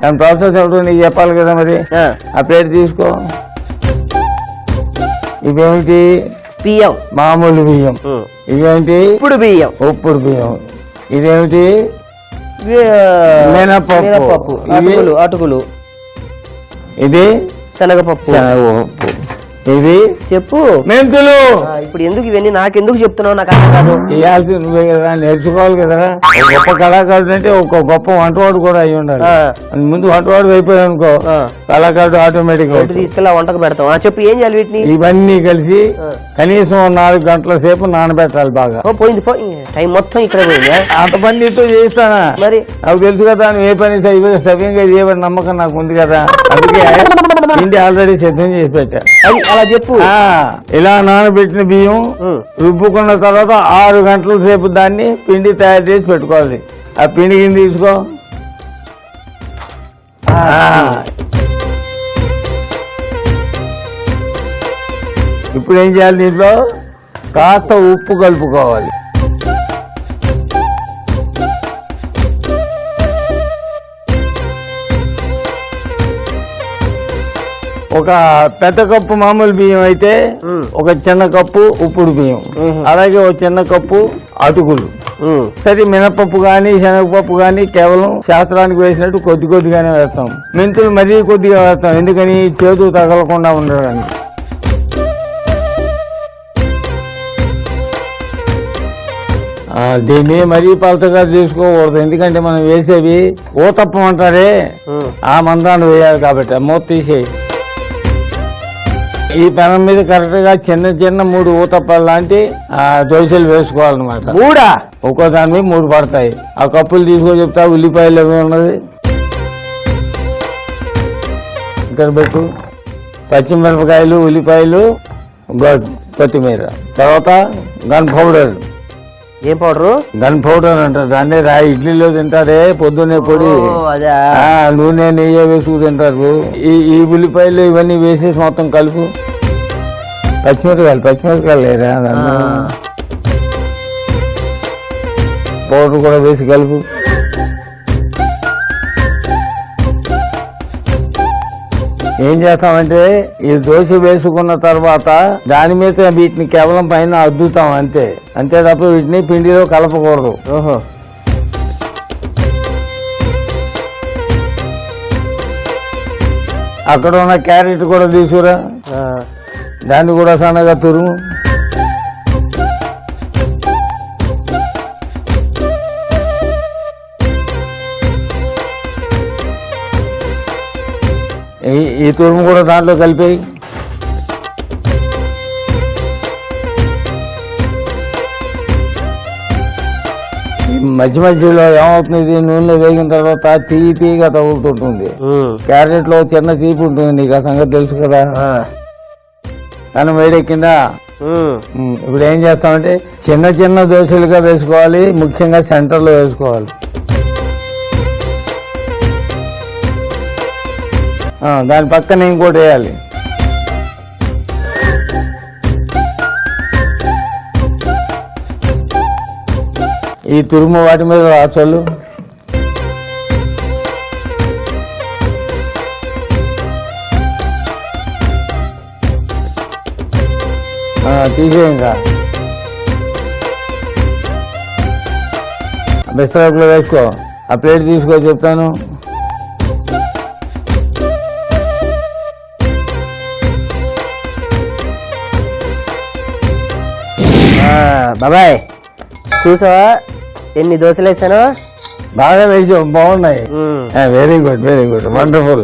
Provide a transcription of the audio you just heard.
దాని ప్రాసెస్ ఏమిటో నీకు చెప్పాలి కదా మరి. ఆ ప్లేట్ తీసుకో. ఇవేమిటి? బియ్యం, మామూలు బియ్యం. ఇవేమిటి? ఇప్పుడు బియ్యం, ఉప్పుడు బియ్యం. ఇదేమిటి? మినపప్పు. అటుకులు. ఇది శనగపప్పు. శనగపప్పు. ఇది చెప్పు. మెంతులు. ఇప్పుడు ఎందుకు ఇవన్నీ నాకెందుకు చెప్తున్నావు? నాకు అర్థం కాదు. చేయాల్సి నువ్వే కదా, నేర్చుకోవాలి కదరా. ఒక గొప్ప కళాకారుడు అంటే ఒక గొప్ప వంటవాడు కూడా అయి ఉండాలి. ముందు వంటవాడు అయిపోయావు అనుకో, కళాకారుడు ఆటోమేటిక్ తీసుకెళ్ళి వంటకు పెడతాం. చెప్పు, ఏం చేయాలి వీటిని? ఇవన్నీ కలిసి కనీసం 4 గంటల సేపు నానబెట్టాలి బాగా. పోయింది టైం మొత్తం ఇక్కడ పోయింది. అంత పని నీతో చేయిస్తానా? మరి నాకు తెలుసు కదా, నువ్వు ఏ పని సవ్యంగా చేయబడి నమ్మకం నాకు ఉంది కదా. అందుకే పిండి ఆల్రెడీ సిద్ధం చేసి పెట్టా. అలా చెప్పు. ఇలా నానబెట్టిన బియ్యం రుబ్బుకున్న తర్వాత 6 గంటల సేపు దాన్ని పిండి తయారు చేసి పెట్టుకోవాలి. ఆ పిండి కింద తీసుకో. ఇప్పుడు ఏం చేయాలి? దీంట్లో కాస్త ఉప్పు కలుపుకోవాలి. ఒక పెద్ద కప్పు మామూలు బియ్యం అయితే ఒక చిన్న కప్పు ఉప్పుడు బియ్యం, అలాగే ఒక చిన్న కప్పు అటుకులు. సరే, మినపప్పు గాని శనగపప్పు గాని కేవలం శాస్త్రానికి వేసినట్టు కొద్దిగానే వేస్తాం. మెంతులు మరీ కొద్దిగా వేస్తాం, ఎందుకని చేదు తగలకుండా ఉండడానికి. దీన్ని మరీ పలచగా తీసుకోకూడదు, ఎందుకంటే మనం వేసేవి ఊతప్పం అంటారే, ఆ మందాన్ని వేయాలి కాబట్టి మూత తీసేయి. ఈ పెనం మీద కరెక్ట్ గా చిన్న 3 ఊతప్పాలు లాంటి దోశలు వేసుకోవాలన్నమాట. 3 ఒక్కో దాని మీద 3 పడతాయి. ఆ కప్పులు తీసుకో చెప్తా. ఉల్లిపాయలు అవి ఉన్నది ఇక్కడ పెట్టు. పచ్చిమిరపకాయలు, ఉల్లిపాయలు, కొత్తిమీర. తర్వాత గన్ పౌడర్. ఏం పౌడరు? గన్ పౌడర్ అంటారు దాన్ని. ఇడ్లీలో తింటారే పొద్దున్నే పొడి, నూనె నెయ్యి వేసుకు తింటారు. ఈ ఉల్లిపాయలు ఇవన్నీ వేసేసి మొత్తం కలుపు. పచ్చిమిరపకాయలు లేరా పౌడర్ కూడా వేసి కలుపు. ఏం చేస్తామంటే ఈ దోశ వేసుకున్న తర్వాత దాని మీద వీటిని కేవలం పైన అద్దుతాం అంతే తప్ప వీటిని పిండిలో కలపకూడదు. అక్కడ ఉన్న క్యారెట్ కూడా తీసుకురా, దాన్ని కూడా సన్నగా తురుము. ఈ తురుము కూడా దాంట్లో కలిపేయి. మధ్యలో ఏమవుతుంది, నూనెలో వేగిన తర్వాత తీయగా తగులుతుంటుంది. క్యారెట్ లో చిన్న తీపి ఉంటుంది, నీకు ఆ సంగతి తెలుసు కదా. కానీ వేడెక్కిందా? ఇప్పుడు ఏం చేస్తామంటే చిన్న దోశలుగా వేసుకోవాలి, ముఖ్యంగా సెంటర్ లో వేసుకోవాలి. దాని పక్కన ఇంకోటి వేయాలి. ఈ తురుము వాటి మీద రాచోళ్ళు. తీసేయంగా బెస్తరాకులో వేసుకో. ఆ ప్లేట్ తీసుకో చెప్తాను. బాబాయ్ చూసావా ఎన్ని దోశలు వేసాను? బాగా వేసావు, బాగున్నాయి. Very good, wonderful.